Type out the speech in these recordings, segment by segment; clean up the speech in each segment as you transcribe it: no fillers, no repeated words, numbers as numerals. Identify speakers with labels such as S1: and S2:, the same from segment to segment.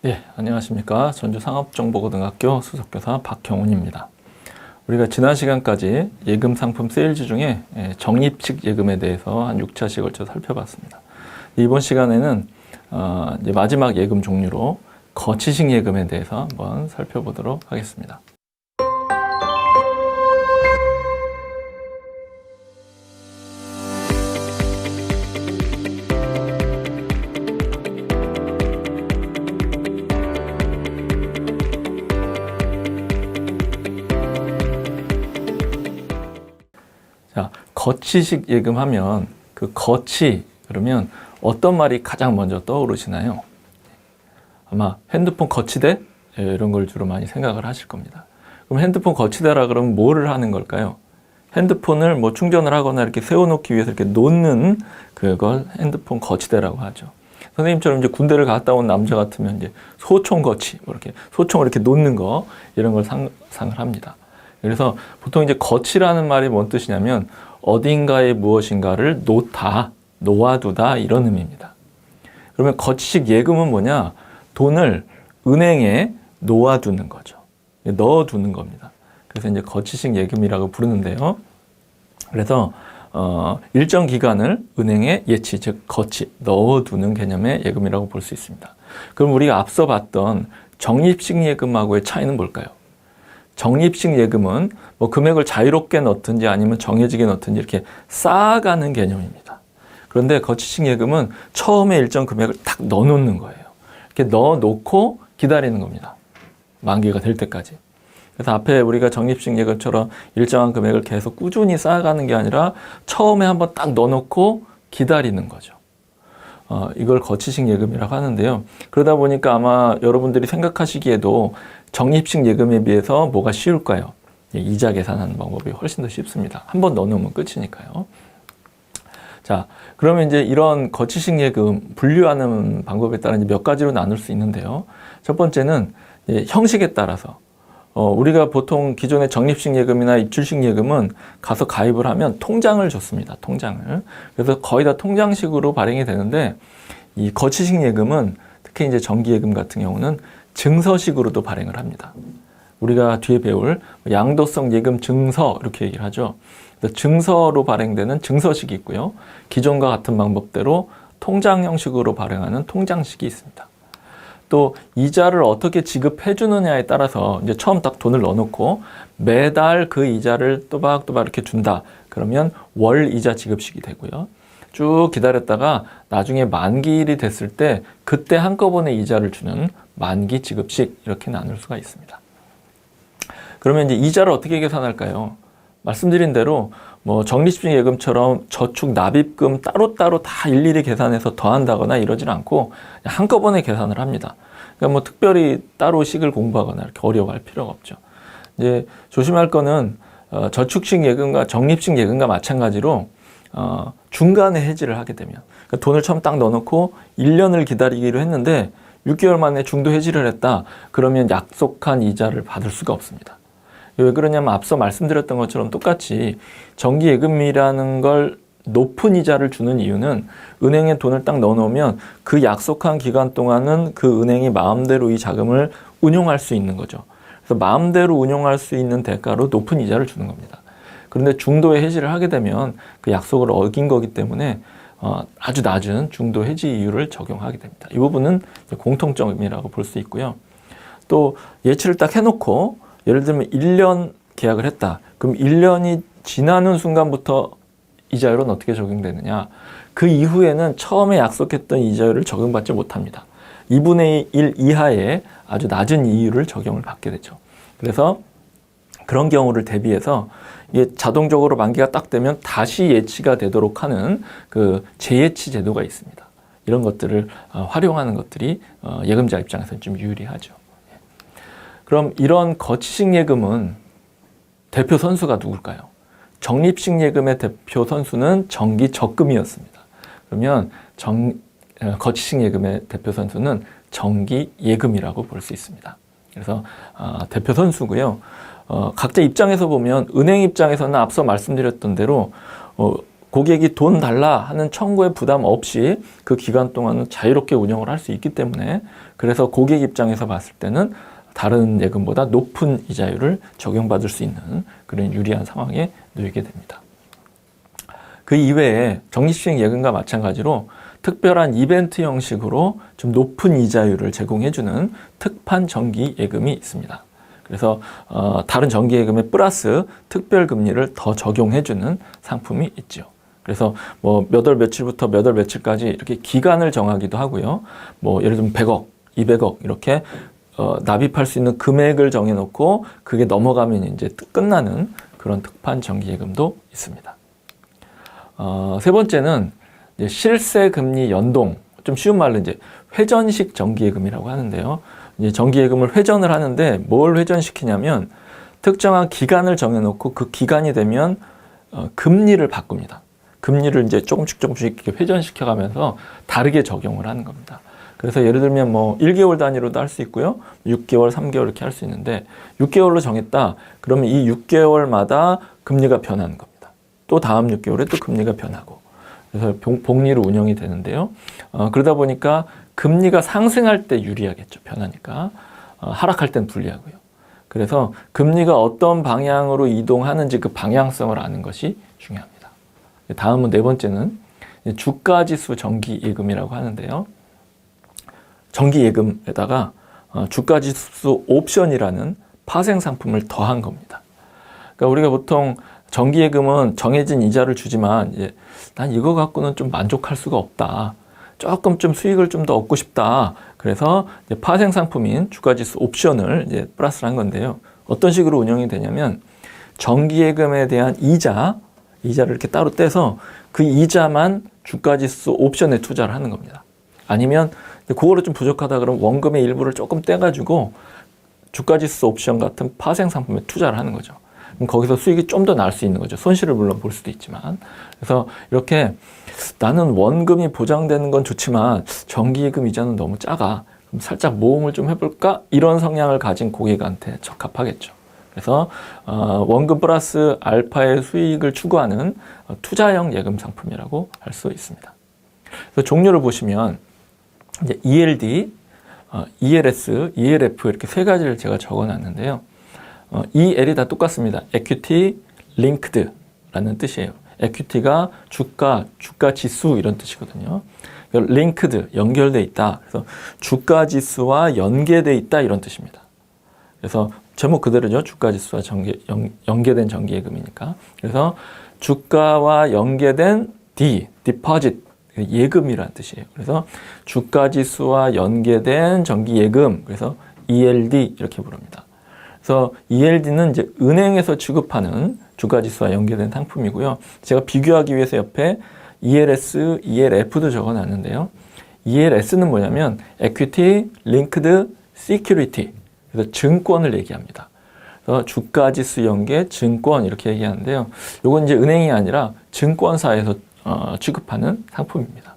S1: 예, 안녕하십니까. 전주상업정보고등학교 수석교사 박형훈입니다. 우리가 지난 시간까지 예금 상품 세일즈 중에 적립식 예금에 대해서 한 6차씩 걸쳐 살펴봤습니다. 이번 시간에는 이제 마지막 예금 종류로 거치식 예금에 대해서 한번 살펴보도록 하겠습니다. 자, 거치식 예금 하면 그 거치 그러면 어떤 말이 가장 먼저 떠오르시나요? 아마 핸드폰 거치대 이런 걸 주로 많이 생각을 하실 겁니다. 그럼 핸드폰 거치대라 그러면 뭐를 하는 걸까요? 핸드폰을 뭐 충전을 하거나 이렇게 세워놓기 위해서 이렇게 놓는 그걸 핸드폰 거치대라고 하죠. 선생님처럼 이제 군대를 갔다 온 남자 같으면 이제 소총 거치, 뭐 이렇게 소총을 이렇게 놓는 거 이런 걸 상상을 합니다. 그래서 보통 이제 거치라는 말이 뭔 뜻이냐면 어딘가에 무엇인가를 놓아두다 이런 의미입니다. 그러면 거치식 예금은 뭐냐? 돈을 은행에 놓아두는 거죠. 넣어두는 겁니다. 그래서 이제 거치식 예금이라고 부르는데요. 그래서 일정 기간을 은행에 예치, 즉 거치, 넣어두는 개념의 예금이라고 볼 수 있습니다. 그럼 우리가 앞서 봤던 적립식 예금하고의 차이는 뭘까요? 적립식 예금은 뭐 금액을 자유롭게 넣든지 아니면 정해지게 넣든지 이렇게 쌓아가는 개념입니다. 그런데 거치식 예금은 처음에 일정 금액을 딱 넣어놓는 거예요. 이렇게 넣어놓고 기다리는 겁니다. 만기가 될 때까지. 그래서 앞에 우리가 적립식 예금처럼 일정한 금액을 계속 꾸준히 쌓아가는 게 아니라 처음에 한번 딱 넣어놓고 기다리는 거죠. 이걸 거치식 예금이라고 하는데요. 그러다 보니까 아마 여러분들이 생각하시기에도 적립식 예금에 비해서 뭐가 쉬울까요? 이자 계산하는 방법이 훨씬 더 쉽습니다. 한번 넣어놓으면 끝이니까요. 자, 그러면 이제 이런 거치식 예금 분류하는 방법에 따라 이제 몇 가지로 나눌 수 있는데요. 첫 번째는 형식에 따라서 우리가 보통 기존의 적립식 예금이나 입출식 예금은 가서 가입을 하면 통장을 줬습니다. 통장을. 그래서 거의 다 통장식으로 발행이 되는데 이 거치식 예금은 특히 이제 정기예금 같은 경우는 증서식으로도 발행을 합니다. 우리가 뒤에 배울 양도성 예금 증서 이렇게 얘기를 하죠. 증서로 발행되는 증서식이 있고요. 기존과 같은 방법대로 통장 형식으로 발행하는 통장식이 있습니다. 또 이자를 어떻게 지급해 주느냐에 따라서 이제 처음 딱 돈을 넣어놓고 매달 그 이자를 또박또박 이렇게 준다. 그러면 월 이자 지급식이 되고요. 쭉 기다렸다가 나중에 만기일이 됐을 때 그때 한꺼번에 이자를 주는 만기 지급식 이렇게 나눌 수가 있습니다. 그러면 이제 이자를 어떻게 계산할까요? 말씀드린 대로 뭐 적립식 예금처럼 저축 납입금 따로따로 다 일일이 계산해서 더한다거나 이러진 않고 한꺼번에 계산을 합니다. 그러니까 뭐 특별히 따로 식을 공부하거나 이렇게 어려워할 필요가 없죠. 이제 조심할 거는 저축식 예금과 적립식 예금과 마찬가지로 중간에 해지를 하게 되면 그러니까 돈을 처음 딱 넣어놓고 1년을 기다리기로 했는데 6개월 만에 중도 해지를 했다. 그러면 약속한 이자를 받을 수가 없습니다. 왜 그러냐면 앞서 말씀드렸던 것처럼 똑같이 정기예금이라는 걸 높은 이자를 주는 이유는 은행에 돈을 딱 넣어놓으면 그 약속한 기간 동안은 그 은행이 마음대로 이 자금을 운용할 수 있는 거죠. 그래서 마음대로 운용할 수 있는 대가로 높은 이자를 주는 겁니다. 그런데 중도에 해지를 하게 되면 그 약속을 어긴 거기 때문에 아주 낮은 중도 해지 이율을 적용하게 됩니다. 이 부분은 공통점이라고 볼 수 있고요. 또 예치를 딱 해놓고 예를 들면 1년 계약을 했다. 그럼 1년이 지나는 순간부터 이자율은 어떻게 적용되느냐. 그 이후에는 처음에 약속했던 이자율을 적용받지 못합니다. 2분의 1 이하의 아주 낮은 이율을 적용을 받게 되죠. 그래서 그런 경우를 대비해서 이게 자동적으로 만기가 딱 되면 다시 예치가 되도록 하는 그 재예치 제도가 있습니다. 이런 것들을 활용하는 것들이 예금자 입장에서는 좀 유리하죠. 그럼 이런 거치식 예금은 대표 선수가 누굴까요? 적립식 예금의 대표 선수는 정기적금이었습니다. 그러면 거치식 예금의 대표 선수는 정기예금이라고 볼 수 있습니다. 그래서 대표 선수고요. 각자 입장에서 보면 은행 입장에서는 앞서 말씀드렸던 대로 고객이 돈 달라 하는 청구의 부담 없이 그 기간 동안은 자유롭게 운영을 할 수 있기 때문에 그래서 고객 입장에서 봤을 때는 다른 예금보다 높은 이자율을 적용받을 수 있는 그런 유리한 상황에 놓이게 됩니다. 그 이외에 적립식 예금과 마찬가지로 특별한 이벤트 형식으로 좀 높은 이자율을 제공해주는 특판 정기 예금이 있습니다. 그래서 다른 정기 예금에 플러스 특별 금리를 더 적용해주는 상품이 있죠. 그래서 뭐 몇 월 며칠부터 몇 월 며칠까지 이렇게 기간을 정하기도 하고요. 뭐 예를 들면 100억, 200억 이렇게 납입할 수 있는 금액을 정해놓고 그게 넘어가면 이제 끝나는 그런 특판 정기 예금도 있습니다. 세 번째는 이제 실세 금리 연동, 좀 쉬운 말로 이제 회전식 정기 예금이라고 하는데요. 이제 정기 예금을 회전을 하는데 뭘 회전시키냐면 특정한 기간을 정해놓고 그 기간이 되면 금리를 바꿉니다. 금리를 이제 조금씩 이렇게 회전시켜가면서 다르게 적용을 하는 겁니다. 그래서 예를 들면 뭐 1개월 단위로도 할 수 있고요. 6개월, 3개월 이렇게 할 수 있는데 6개월로 정했다. 그러면 이 6개월마다 금리가 변하는 겁니다. 또 다음 6개월에 또 금리가 변하고. 그래서 복리로 운영이 되는데요. 그러다 보니까 금리가 상승할 때 유리하겠죠. 변하니까. 하락할 땐 불리하고요. 그래서 금리가 어떤 방향으로 이동하는지 그 방향성을 아는 것이 중요합니다. 다음은 네 번째는 주가지수 정기예금이라고 하는데요. 정기예금에다가 주가지수 옵션이라는 파생 상품을 더한 겁니다. 그러니까 우리가 보통 정기예금은 정해진 이자를 주지만 난 이거 갖고는 좀 만족할 수가 없다. 조금 좀 수익을 좀 더 얻고 싶다. 그래서 파생 상품인 주가지수 옵션을 이제 플러스를 한 건데요. 어떤 식으로 운영이 되냐면 정기예금에 대한 이자를 이렇게 따로 떼서 그 이자만 주가지수 옵션에 투자를 하는 겁니다. 아니면 그거로 좀 부족하다 그러면 원금의 일부를 조금 떼가지고 주가지수 옵션 같은 파생 상품에 투자를 하는 거죠. 그럼 거기서 수익이 좀 더 날 수 있는 거죠. 손실을 물론 볼 수도 있지만. 그래서 이렇게 나는 원금이 보장되는 건 좋지만 정기예금 이자는 너무 작아. 그럼 살짝 모험을 좀 해볼까? 이런 성향을 가진 고객한테 적합하겠죠. 그래서 원금 플러스 알파의 수익을 추구하는 투자형 예금 상품이라고 할 수 있습니다. 그래서 종류를 보시면 이제 ELD, ELS, ELF 이렇게 세 가지를 제가 적어놨는데요. EL이 다 똑같습니다. Equity Linked라는 뜻이에요. Equity가 주가 지수 이런 뜻이거든요. Linked, 연결돼 있다. 그래서 주가 지수와 연계돼 있다 이런 뜻입니다. 그래서 제목 그대로죠. 주가 지수와 연계된 정기예금이니까. 그래서 주가와 연계된 deposit, 예금이라는 뜻이에요. 그래서 주가 지수와 연계된 정기예금, 그래서 ELD 이렇게 부릅니다. 그래서 ELD는 이제 은행에서 취급하는 주가 지수와 연계된 상품이고요. 제가 비교하기 위해서 옆에 ELS, ELF도 적어놨는데요. ELS는 뭐냐면 Equity Linked Security. 그래서 증권을 얘기합니다. 그래서 주가지수 연계 증권 이렇게 얘기하는데요. 이건 이제 은행이 아니라 증권사에서 취급하는 상품입니다.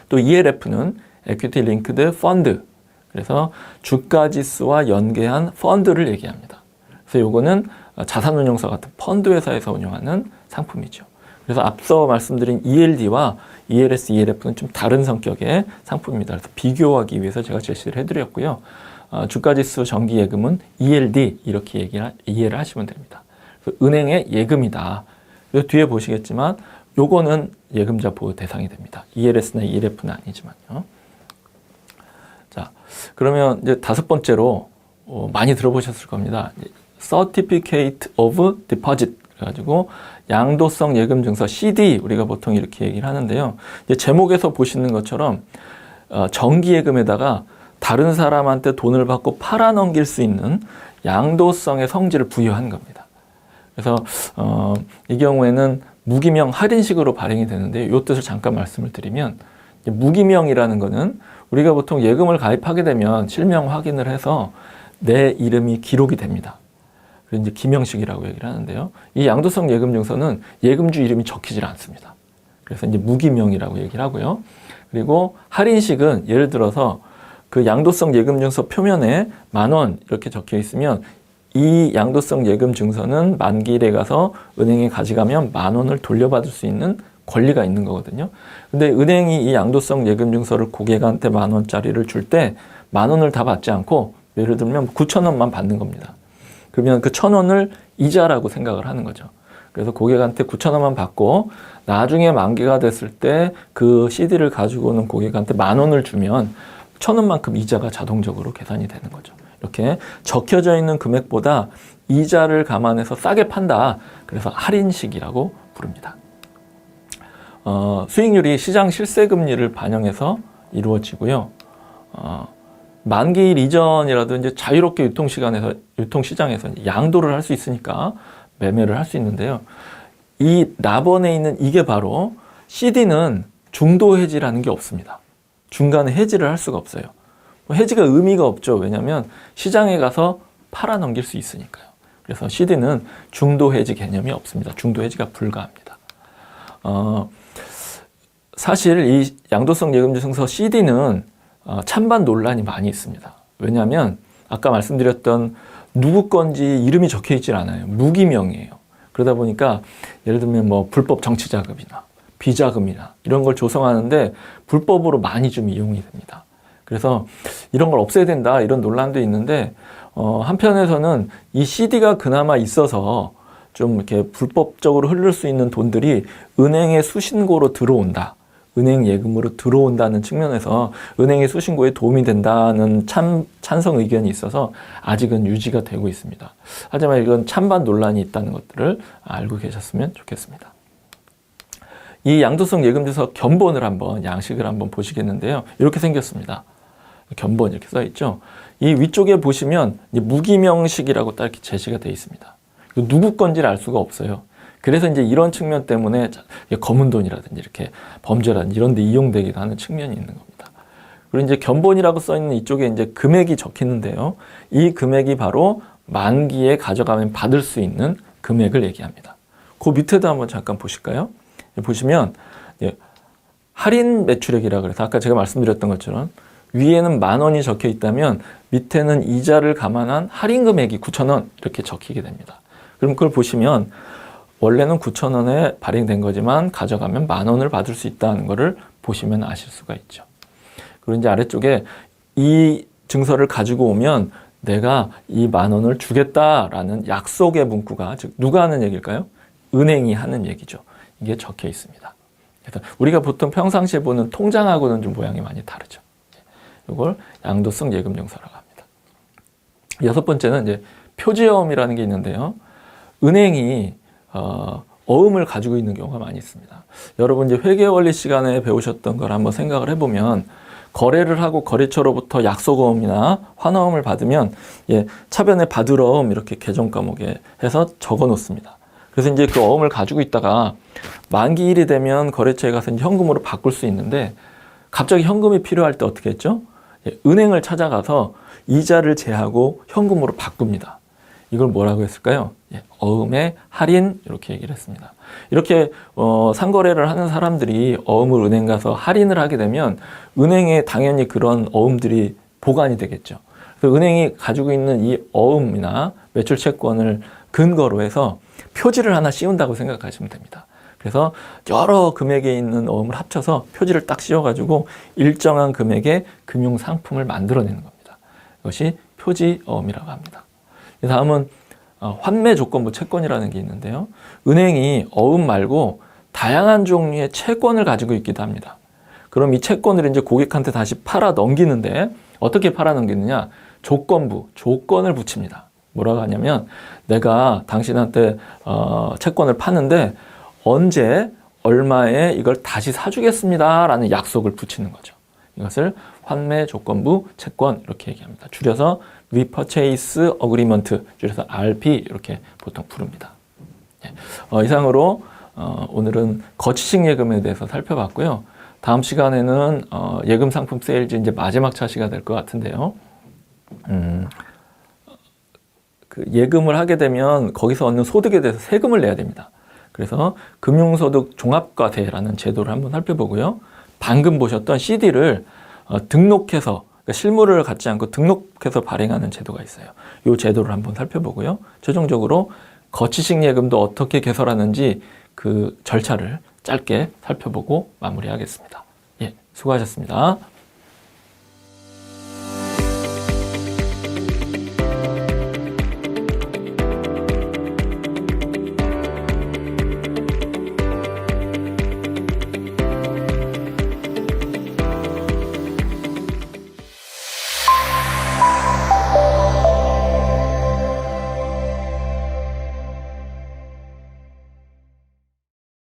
S1: 또 ELF는 Equity Linked Fund. 그래서 주가지수와 연계한 펀드를 얘기합니다. 그래서 이거는 자산운용사 같은 펀드 회사에서 운영하는 상품이죠. 그래서 앞서 말씀드린 ELD와 ELS, ELF는 좀 다른 성격의 상품입니다. 그래서 비교하기 위해서 제가 제시를 해드렸고요. 주가지수 정기예금은 ELD 이렇게 이해를 하시면 됩니다. 그래서 은행의 예금이다. 그래서 뒤에 보시겠지만 요거는 예금자 보호 대상이 됩니다. ELS나 ELF는 아니지만요. 자, 그러면 이제 다섯 번째로 많이 들어보셨을 겁니다. Certificate of Deposit 그래가지고 양도성 예금 증서 CD 우리가 보통 이렇게 얘기를 하는데요. 이제 제목에서 보시는 것처럼 정기예금에다가 다른 사람한테 돈을 받고 팔아넘길 수 있는 양도성의 성질을 부여한 겁니다. 그래서 이 경우에는 무기명 할인식으로 발행이 되는데 이 뜻을 잠깐 말씀을 드리면 무기명이라는 거는 우리가 보통 예금을 가입하게 되면 실명 확인을 해서 내 이름이 기록이 됩니다. 그래서 이제 기명식이라고 얘기를 하는데요. 이 양도성 예금 증서는 예금주 이름이 적히질 않습니다. 그래서 이제 무기명이라고 얘기를 하고요. 그리고 할인식은 예를 들어서 그 양도성 예금 증서 표면에 10,000원 이렇게 적혀 있으면 이 양도성 예금 증서는 만기일에 가서 은행에 가져가면 10,000원을 돌려받을 수 있는 권리가 있는 거거든요. 근데 은행이 이 양도성 예금 증서를 고객한테 10,000원짜리를 줄 때 10,000원을 다 받지 않고 예를 들면 9,000원만 받는 겁니다. 그러면 그 1,000원을 이자라고 생각을 하는 거죠. 그래서 고객한테 9,000원만 받고 나중에 만기가 됐을 때 그 CD를 가지고 오는 고객한테 10,000원을 주면 1,000원만큼 이자가 자동적으로 계산이 되는 거죠. 이렇게 적혀져 있는 금액보다 이자를 감안해서 싸게 판다. 그래서 할인식이라고 부릅니다. 수익률이 시장 실세금리를 반영해서 이루어지고요. 만기일 이전이라도 이제 자유롭게 유통시장에서 양도를 할 수 있으니까 매매를 할 수 있는데요. 이 납원에 있는 이게 바로 CD는 중도 해지라는 게 없습니다. 중간에 해지를 할 수가 없어요. 해지가 의미가 없죠. 왜냐하면 시장에 가서 팔아 넘길 수 있으니까요. 그래서 CD는 중도 해지 개념이 없습니다. 중도 해지가 불가합니다. 사실 이 양도성 예금 증서 CD는 찬반 논란이 많이 있습니다. 왜냐하면 아까 말씀드렸던 누구 건지 이름이 적혀 있질 않아요. 무기명이에요. 그러다 보니까 예를 들면 뭐 불법 정치자금이나 비자금이나 이런 걸 조성하는데 불법으로 많이 좀 이용이 됩니다. 그래서 이런 걸 없애야 된다 이런 논란도 있는데 한편에서는 이 CD가 그나마 있어서 좀 이렇게 불법적으로 흐를 수 있는 돈들이 은행의 수신고로 들어온다. 은행 예금으로 들어온다는 측면에서 은행의 수신고에 도움이 된다는 찬성 의견이 있어서 아직은 유지가 되고 있습니다. 하지만 이건 찬반 논란이 있다는 것들을 알고 계셨으면 좋겠습니다. 이 양도성 예금증서 견본을 한번 양식을 한번 보시겠는데요. 이렇게 생겼습니다. 견본 이렇게 써 있죠. 이 위쪽에 보시면 무기명식이라고 딱 이렇게 제시가 되어 있습니다. 누구 건지를 알 수가 없어요. 그래서 이제 이런 측면 때문에 검은 돈이라든지 이렇게 범죄라든지 이런 데 이용되기도 하는 측면이 있는 겁니다. 그리고 이제 견본이라고 써 있는 이쪽에 이제 금액이 적히는데요. 이 금액이 바로 만기에 가져가면 받을 수 있는 금액을 얘기합니다. 그 밑에도 한번 잠깐 보실까요? 보시면 할인 매출액이라 그래서 아까 제가 말씀드렸던 것처럼 위에는 10,000원이 적혀 있다면 밑에는 이자를 감안한 할인 금액이 9,000원 이렇게 적히게 됩니다. 그럼 그걸 보시면 원래는 9,000원에 발행된 거지만 가져가면 10,000원을 받을 수 있다는 것을 보시면 아실 수가 있죠. 그리고 이제 아래쪽에 이 증서를 가지고 오면 내가 이 10,000원을 주겠다라는 약속의 문구가 즉 누가 하는 얘기일까요? 은행이 하는 얘기죠. 이게 적혀 있습니다. 그래서 우리가 보통 평상시에 보는 통장하고는 좀 모양이 많이 다르죠. 이걸 양도성 예금 증서라고 합니다. 6번째는 이제 표지어음이라는 게 있는데요. 은행이 어음을 가지고 있는 경우가 많이 있습니다. 여러분 이제 회계원리 시간에 배우셨던 걸 한번 생각을 해보면 거래를 하고 거래처로부터 약속어음이나 환어음을 받으면 차변에 받으러음 이렇게 계정 과목에 해서 적어 놓습니다. 그래서 이제 그 어음을 가지고 있다가 만기일이 되면 거래처에 가서 이제 현금으로 바꿀 수 있는데 갑자기 현금이 필요할 때 어떻게 했죠? 은행을 찾아가서 이자를 제하고 현금으로 바꿉니다. 이걸 뭐라고 했을까요? 어음의 할인 이렇게 얘기를 했습니다. 이렇게 상거래를 하는 사람들이 어음을 은행 가서 할인을 하게 되면 은행에 당연히 그런 어음들이 보관이 되겠죠. 그래서 은행이 가지고 있는 이 어음이나 매출 채권을 근거로 해서 표지를 하나 씌운다고 생각하시면 됩니다. 그래서 여러 금액에 있는 어음을 합쳐서 표지를 딱 씌워가지고 일정한 금액의 금융상품을 만들어내는 겁니다. 이것이 표지어음이라고 합니다. 다음은 환매 조건부 채권이라는 게 있는데요. 은행이 어음 말고 다양한 종류의 채권을 가지고 있기도 합니다. 그럼 이 채권을 이제 고객한테 다시 팔아 넘기는데 어떻게 팔아 넘기느냐? 조건부, 조건을 붙입니다. 뭐라고 하냐면 내가 당신한테 채권을 파는데 언제 얼마에 이걸 다시 사주겠습니다 라는 약속을 붙이는 거죠. 이것을 환매 조건부 채권 이렇게 얘기합니다. 줄여서 Repurchase Agreement, 줄여서 RP 이렇게 보통 부릅니다. 이상으로 오늘은 거치식 예금에 대해서 살펴봤고요. 다음 시간에는 예금 상품 세일즈 이제 마지막 차시가 될 것 같은데요. 그 예금을 하게 되면 거기서 얻는 소득에 대해서 세금을 내야 됩니다. 그래서 금융소득 종합과세라는 제도를 한번 살펴보고요. 방금 보셨던 CD를 등록해서 그러니까 실물을 갖지 않고 등록해서 발행하는 제도가 있어요. 이 제도를 한번 살펴보고요. 최종적으로 거치식 예금도 어떻게 개설하는지 그 절차를 짧게 살펴보고 마무리하겠습니다. 예, 수고하셨습니다.